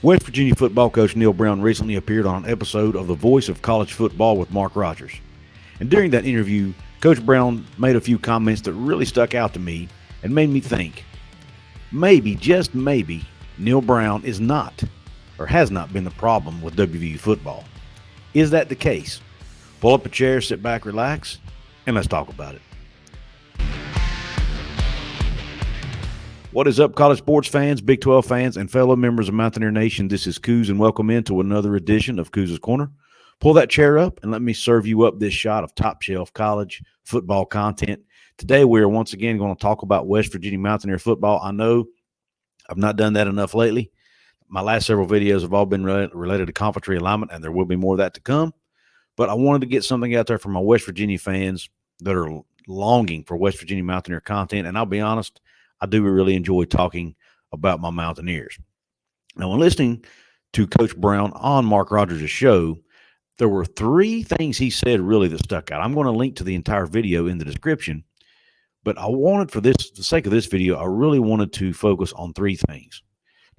West Virginia football coach Neal Brown recently appeared on an episode of The Voice of College Football with Mark Rogers. And during that interview, Coach Brown made a few comments that really stuck out to me and made me think, maybe, just maybe, Neal Brown is not or has not been the problem with WVU football. Is that the case? Pull up a chair, sit back, relax, and let's talk about it. What is up, college sports fans, Big 12 fans, and fellow members of Mountaineer Nation? This is Couz, and welcome into another edition of Couz's Corner. Pull that chair up and let me serve you up this shot of top-shelf college football content. Today, we are once again going to talk about West Virginia Mountaineer football. I know I've not done that enough lately. My last several videos have all been related to conference realignment, and there will be more of that to come. But I wanted to get something out there for my West Virginia fans that are longing for West Virginia Mountaineer content. And I'll be honest, I do really enjoy talking about my Mountaineers. Now, when listening to Coach Brown on Mark Rogers' show, there were three things he said really that stuck out. I'm going to link to the entire video in the description, but I wanted, for the sake of this video, I really wanted to focus on three things.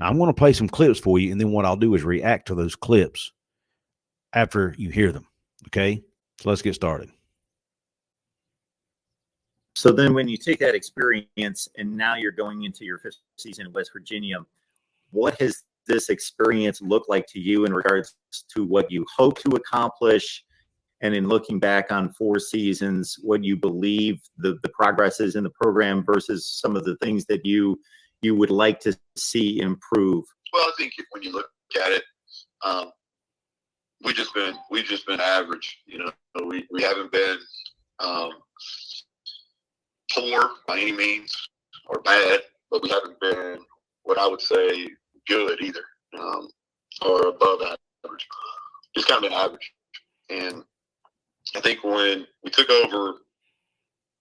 Now, I'm going to play some clips for you, and then what I'll do is react to those clips after you hear them, okay? So let's get started. So then when you take that experience and now you're going into your fifth season in West Virginia, what has this experience looked like to you in regards to what you hope to accomplish? And in looking back on 4 seasons, what you believe the progress is in the program versus some of the things that you would like to see improve? Well, I think when you look at it, we've just been average. You know, we haven't been poor by any means or bad, but we haven't been what I would say good either, or above average. Just kind of been average. And I think when we took over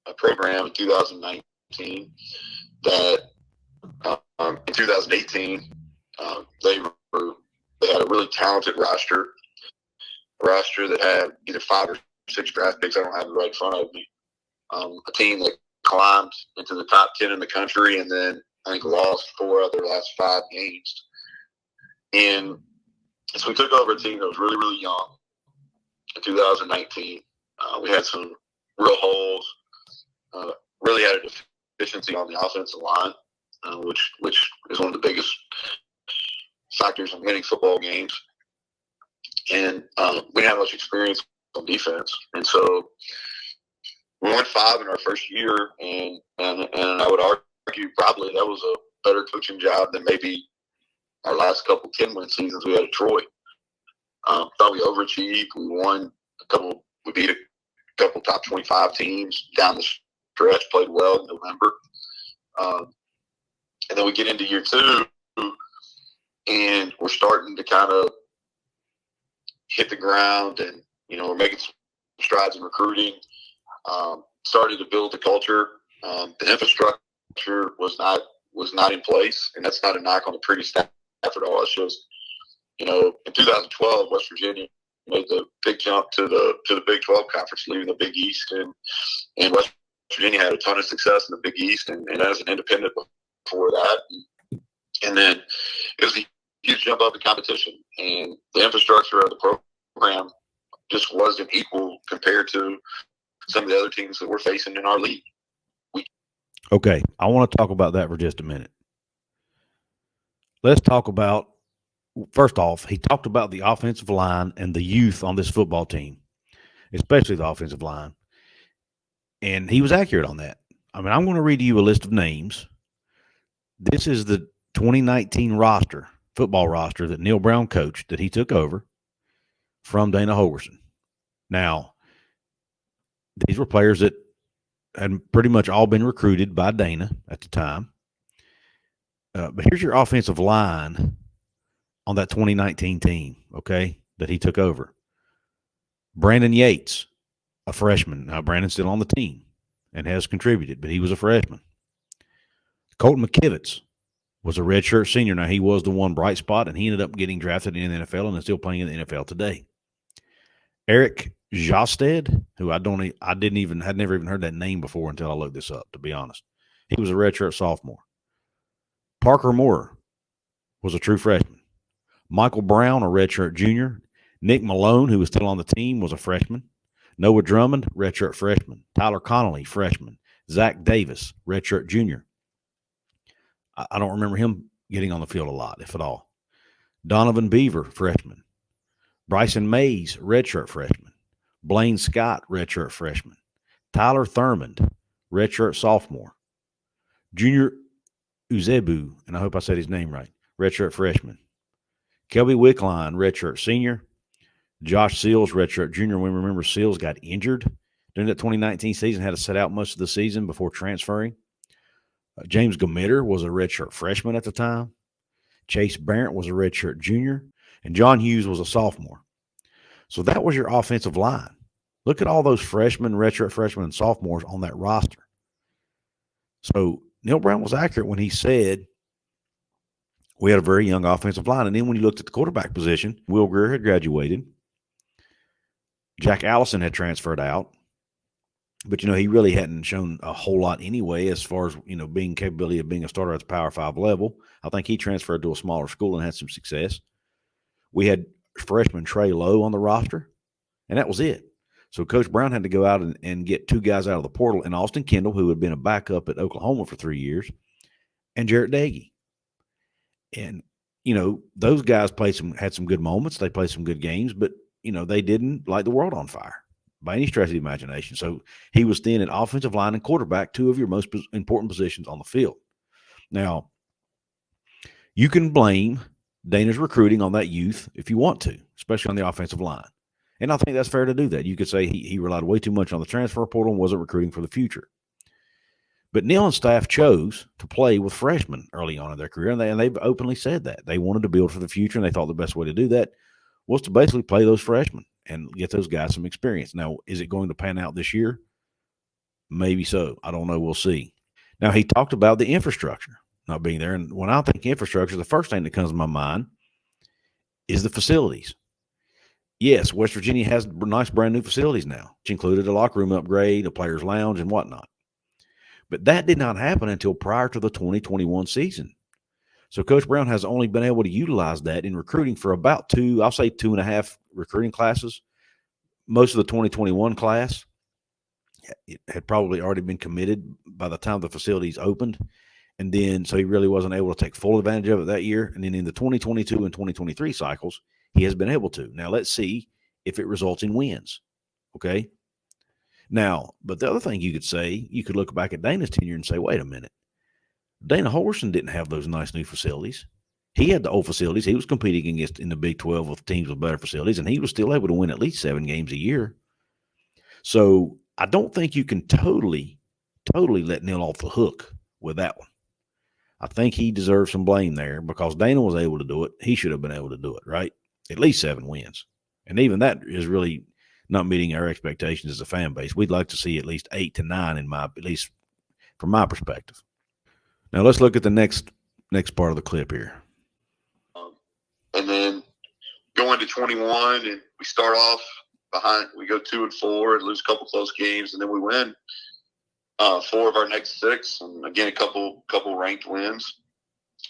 a program in 2019, that in 2018 they had a really talented roster that had either 5 or 6 draft picks. I don't have it right in front of me. A team that climbed into the top 10 in the country, and then I think lost 4 of their last 5 games. And so we took over a team that was really, really young in 2019. We had some real holes. Really had a deficiency on the offensive line, which is one of the biggest factors in winning football games. And we didn't have much experience on defense, and so we went 5 in our first year, and I would argue probably that was a better coaching job than maybe our last couple 10-win seasons we had at Troy. Thought we overachieved. We beat a couple top 25 teams down the stretch, played well in November. And then we get into year 2, and we're starting to kind of hit the ground, and, you know, we're making some strides in recruiting. Started to build the culture. The infrastructure was not in place, and that's not a knock on the pretty staff at all. It's just, you know, in 2012, West Virginia made the big jump to the Big 12 conference, leaving the Big East, and West Virginia had a ton of success in the Big East, and as an independent before that, and then it was a huge jump up in competition, and the infrastructure of the program just wasn't equal compared to some of the other teams that we're facing in our league. Okay, I want to talk about that for just a minute. Let's talk about, first off, he talked about the offensive line and the youth on this football team, especially the offensive line. And he was accurate on that. I mean, I'm going to read you a list of names. This is the 2019 football roster that Neal Brown coached, that he took over from Dana Holgorsen. Now, these were players that had pretty much all been recruited by Dana at the time. But here's your offensive line on that 2019 team, okay, that he took over. Brandon Yates, a freshman. Now, Brandon's still on the team and has contributed, but he was a freshman. Colton McKivitz was a redshirt senior. Now, he was the one bright spot, and he ended up getting drafted in the NFL and is still playing in the NFL today. Eric Josted, who had never even heard that name before until I looked this up, to be honest. He was a redshirt sophomore. Parker Moore was a true freshman. Michael Brown, a redshirt junior. Nick Malone, who was still on the team, was a freshman. Noah Drummond, redshirt freshman. Tyler Connolly, freshman. Zach Davis, redshirt junior. I don't remember him getting on the field a lot, if at all. Donovan Beaver, freshman. Bryson Mays, redshirt freshman. Blaine Scott, redshirt freshman. Tyler Thurmond, redshirt sophomore. Junior Uzebu, and I hope I said his name right, redshirt freshman. Kelby Wickline, redshirt senior. Josh Seals, redshirt junior. We remember Seals got injured during that 2019 season, had to sit out most of the season before transferring. James Gamitter was a redshirt freshman at the time. Chase Barrett was a redshirt junior. And John Hughes was a sophomore. So that was your offensive line. Look at all those freshmen, redshirt freshmen, and sophomores on that roster. So Neal Brown was accurate when he said we had a very young offensive line. And then when you looked at the quarterback position, Will Greer had graduated. Jack Allison had transferred out. But, he really hadn't shown a whole lot anyway as far as, being capability of being a starter at the Power 5 level. I think he transferred to a smaller school and had some success. We had freshman Trey Lowe on the roster, and that was it. So Coach Brown had to go out and get two guys out of the portal, and Austin Kendall, who had been a backup at Oklahoma for 3 years, and Jarrett Dagey. And, those guys had some good moments. They played some good games, but, they didn't light the world on fire by any stretch of the imagination. So he was thin at offensive line and quarterback, two of your most important positions on the field. Now, you can blame Dana's recruiting on that youth if you want to, especially on the offensive line. And I think that's fair to do that. You could say he relied way too much on the transfer portal and wasn't recruiting for the future. But Neal and staff chose to play with freshmen early on in their career, and they've openly said that. They wanted to build for the future, and they thought the best way to do that was to basically play those freshmen and get those guys some experience. Now, is it going to pan out this year? Maybe so. I don't know. We'll see. Now, he talked about the infrastructure not being there. And when I think infrastructure, the first thing that comes to my mind is the facilities. Yes, West Virginia has nice brand new facilities now, which included a locker room upgrade, a player's lounge, and whatnot. But that did not happen until prior to the 2021 season. So Coach Brown has only been able to utilize that in recruiting for about 2.5 recruiting classes. Most of the 2021 class had probably already been committed by the time the facilities opened. And then, so he really wasn't able to take full advantage of it that year. And then in the 2022 and 2023 cycles, he has been able to. Now, let's see if it results in wins. Okay. Now, but the other thing you could say, you could look back at Dana's tenure and say, wait a minute. Dana Holgorsen didn't have those nice new facilities. He had the old facilities. He was competing against in the Big 12 with teams with better facilities, and he was still able to win at least 7 games a year. So I don't think you can totally let Neal off the hook with that one. I think he deserves some blame there because Dana was able to do it. He should have been able to do it, right? At least 7 wins. And even that is really not meeting our expectations as a fan base. We'd like to see at least 8 to 9 at least from my perspective. Now let's look at the next part of the clip here. And then go into 21 and we start off behind. We go 2-4 and lose a couple close games, and then we win 4 of our next 6, and again a couple ranked wins.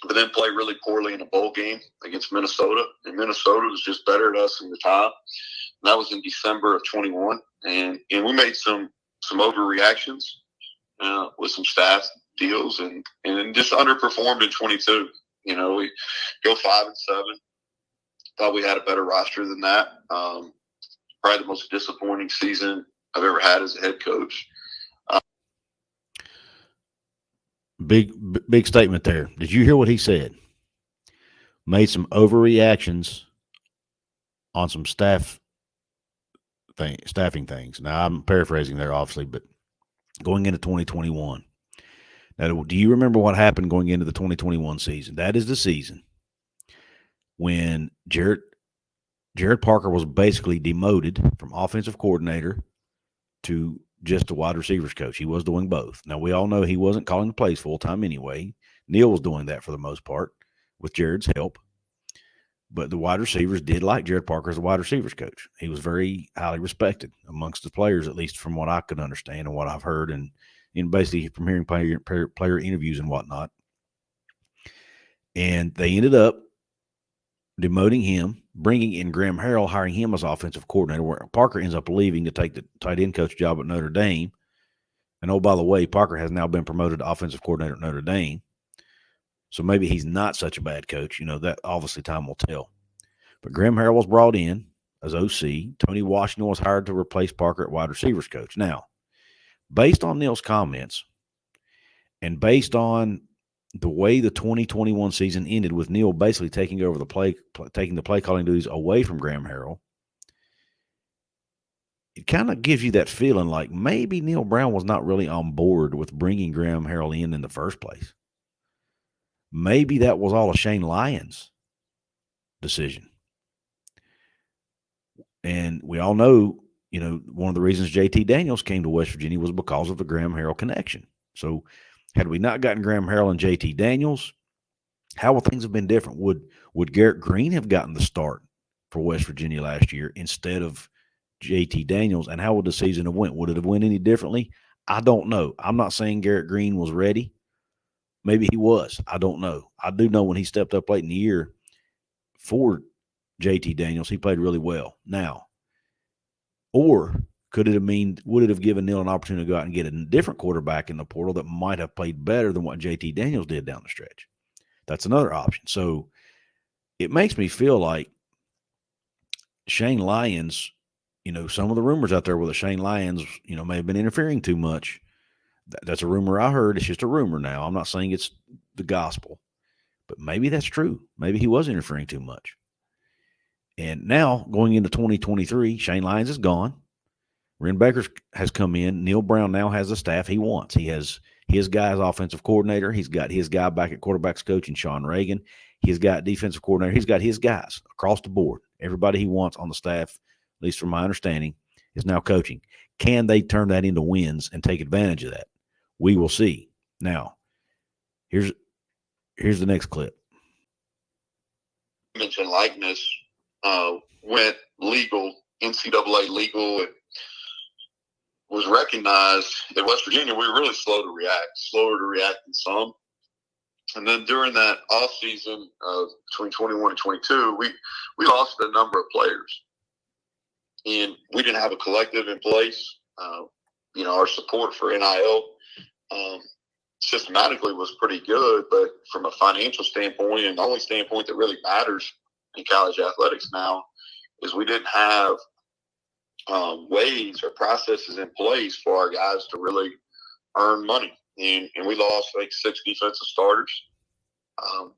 But then play really poorly in a bowl game against Minnesota, and Minnesota was just better at us in the time. And that was in December of 21, and we made some overreactions with some staff deals, and just underperformed in 22. We go 5-7. Thought we had a better roster than that. Probably the most disappointing season I've ever had as a head coach. Big statement there. Did you hear what he said? Made some overreactions on some staffing things. Now, I'm paraphrasing there, obviously, but going into 2021. Now, do you remember what happened going into the 2021 season? That is the season when Jared Parker was basically demoted from offensive coordinator to just a wide receivers coach. He was doing both. Now, we all know he wasn't calling the plays full-time anyway. Neal was doing that for the most part with Jared's help. But the wide receivers did like Jared Parker as a wide receivers coach. He was very highly respected amongst the players, at least from what I could understand and what I've heard and basically from hearing player interviews and whatnot. And they ended up demoting him, bringing in Graham Harrell, hiring him as offensive coordinator, where Parker ends up leaving to take the tight end coach job at Notre Dame. And oh, by the way, Parker has now been promoted to offensive coordinator at Notre Dame. So maybe he's not such a bad coach. That obviously time will tell. But Graham Harrell was brought in as OC. Tony Washington was hired to replace Parker at wide receivers coach. Now, based on Neal's comments and based on the way the 2021 season ended with Neal basically taking over taking the play calling duties away from Graham Harrell, it kind of gives you that feeling like maybe Neal Brown was not really on board with bringing Graham Harrell in the first place. Maybe that was all a Shane Lyons decision. And we all know, one of the reasons JT Daniels came to West Virginia was because of the Graham Harrell connection. So had we not gotten Graham Harrell and JT Daniels, how would things have been different? Would Garrett Green have gotten the start for West Virginia last year instead of JT Daniels? And how would the season have went? Would it have went any differently? I don't know. I'm not saying Garrett Green was ready. Maybe he was. I don't know. I do know when he stepped up late in the year for JT Daniels, he played really well. Now, or would it have given Neal an opportunity to go out and get a different quarterback in the portal that might have played better than what JT Daniels did down the stretch? That's another option. So it makes me feel like Shane Lyons, some of the rumors out there were that Shane Lyons, may have been interfering too much. That's a rumor I heard. It's just a rumor now. I'm not saying it's the gospel, but maybe that's true. Maybe he was interfering too much. And now going into 2023, Shane Lyons is gone. Ren Baker has come in. Neal Brown now has the staff he wants. He has his guy as offensive coordinator. He's got his guy back at quarterbacks coach and Sean Reagan. He's got defensive coordinator. He's got his guys across the board. Everybody he wants on the staff, at least from my understanding, is now coaching. Can they turn that into wins and take advantage of that? We will see. Now, here's the next clip. Mentioned likeness went legal, NCAA legal. It was recognized in West Virginia. We were really slower to react than some. And then during that off season of between 21 and 22, we lost a number of players, and we didn't have a collective in place. Our support for NIL systematically was pretty good, but from a financial standpoint, and the only standpoint that really matters in college athletics now, is we didn't have ways or processes in place for our guys to really earn money. And we lost like 6 defensive starters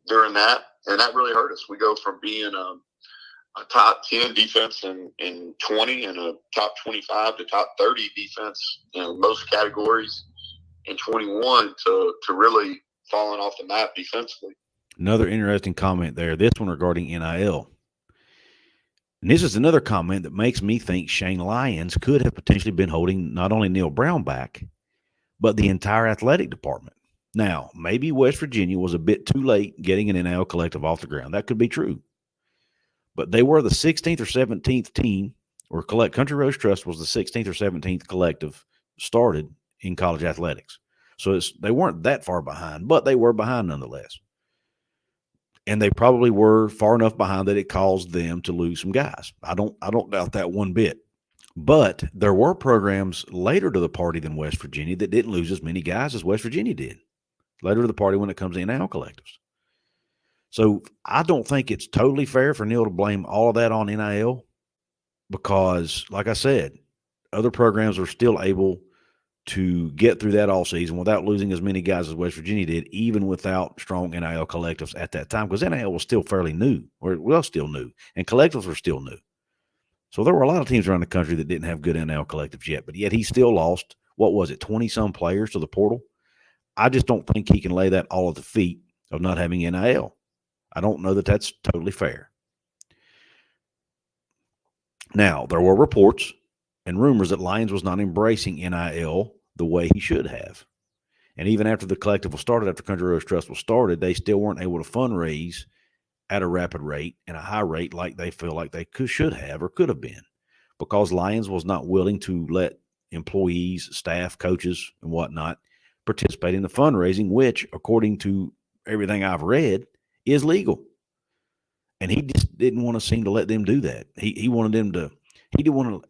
during that, and that really hurt us. We go from being a top 10 defense in 20 and a top 25 to top 30 defense in most categories in 21 to really falling off the map defensively. Another interesting comment there, this one regarding NIL. And this is another comment that makes me think Shane Lyons could have potentially been holding not only Neal Brown back, but the entire athletic department. Now, maybe West Virginia was a bit too late getting an NIL collective off the ground. That could be true. But they were the 16th or 17th team, or Country Roads Trust was the 16th or 17th collective started in college athletics. So they weren't that far behind, but they were behind nonetheless. And they probably were far enough behind that it caused them to lose some guys. I don't doubt that one bit. But there were programs later to the party than West Virginia that didn't lose as many guys as West Virginia did. Later to the party when it comes to NIL collectives. So I don't think it's totally fair for Neal to blame all of that on NIL because, like I said, other programs are still able to get through that all season without losing as many guys as West Virginia did, even without strong NIL collectives at that time, because NIL was still fairly new, or well, still new, and collectives were still new. So there were a lot of teams around the country that didn't have good NIL collectives yet, but yet he still lost, 20-some players to the portal? I just don't think he can lay that all at the feet of not having NIL. I don't know that that's totally fair. Now, there were reports and rumors that Lyons was not embracing NIL the way he should have. And even after the collective was started, after Country Roads Trust was started, they still weren't able to fundraise at a rapid rate and a high rate like they feel like they should have or could have been, because Lyons was not willing to let employees, staff, coaches, and whatnot participate in the fundraising, which, according to everything I've read, is legal. And he just didn't want to seem to let them do that. He wanted them to, he didn't want to,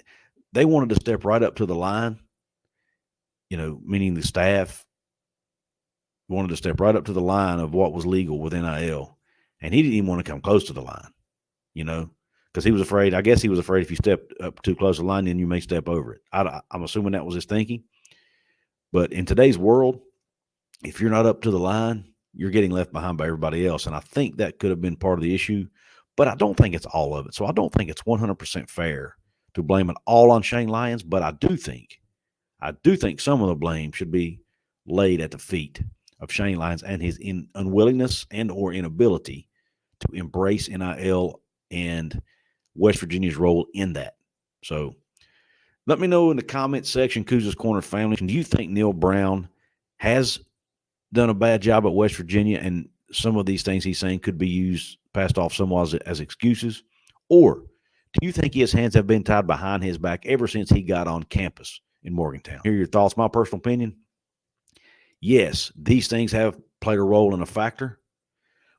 they wanted to step right up to the line, meaning the staff wanted to step right up to the line of what was legal with NIL. And he didn't even want to come close to the line, because he was afraid. I guess he was afraid if you stepped up too close to the line, then you may step over it. I'm assuming that was his thinking. But in today's world, if you're not up to the line, you're getting left behind by everybody else. And I think that could have been part of the issue, but I don't think it's all of it. So I don't think it's 100% fair to blame it all on Shane Lyons, but I do think some of the blame should be laid at the feet of Shane Lyons and his unwillingness and or inability to embrace NIL and West Virginia's role in that. So let me know in the comments section, Couz's Corner family, do you think Neal Brown has done a bad job at West Virginia and some of these things he's saying could be passed off somewhat as excuses? Or do you think his hands have been tied behind his back ever since he got on campus in Morgantown? Here are your thoughts. My personal opinion, yes, these things have played a role and a factor,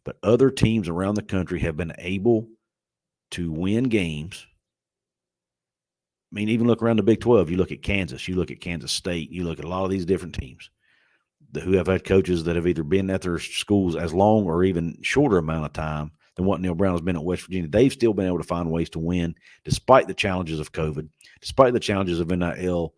but other teams around the country have been able to win games. I mean, even look around the Big 12. You look at Kansas. You look at Kansas State. You look at a lot of these different teams who have had coaches that have either been at their schools as long or even shorter amount of time than what Neal Brown has been at West Virginia. They've still been able to find ways to win despite the challenges of COVID, despite the challenges of NIL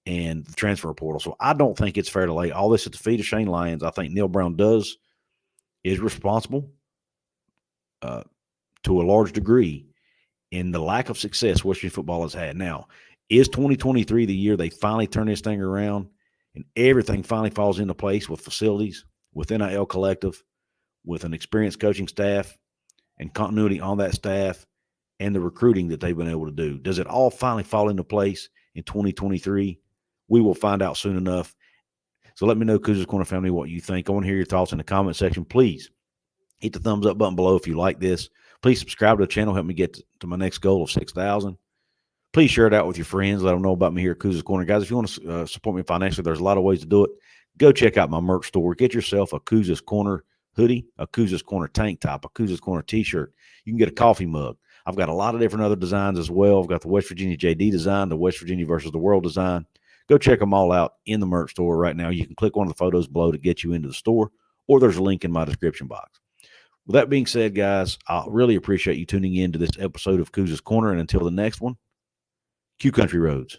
and the transfer portal. So I don't think it's fair to lay all this at the feet of Shane Lyons. I think Neal Brown is responsible to a large degree in the lack of success West Virginia football has had. Now, is 2023 the year they finally turn this thing around and everything finally falls into place with facilities, with NIL collective, with an experienced coaching staff and continuity on that staff and the recruiting that they've been able to do? Does it all finally fall into place in 2023? We will find out soon enough. So let me know, Couz's Corner family, what you think. I want to hear your thoughts in the comment section. Please hit the thumbs up button below if you like this. Please subscribe to the channel. Help me get to my next goal of 6,000. Please share it out with your friends. Let them know about me here at Couz's Corner. Guys, if you want to support me financially, there's a lot of ways to do it. Go check out my merch store. Get yourself a Couz's Corner hoodie, a Couz's Corner tank top, a Couz's Corner t-shirt. You can get a coffee mug. I've got a lot of different other designs as well. I've got the West Virginia JD design, the West Virginia versus the World design. Go check them all out in the merch store right now. You can click one of the photos below to get you into the store, or there's a link in my description box. With that being said, guys, I really appreciate you tuning in to this episode of Couz's Corner. And until the next one, Q Country Roads.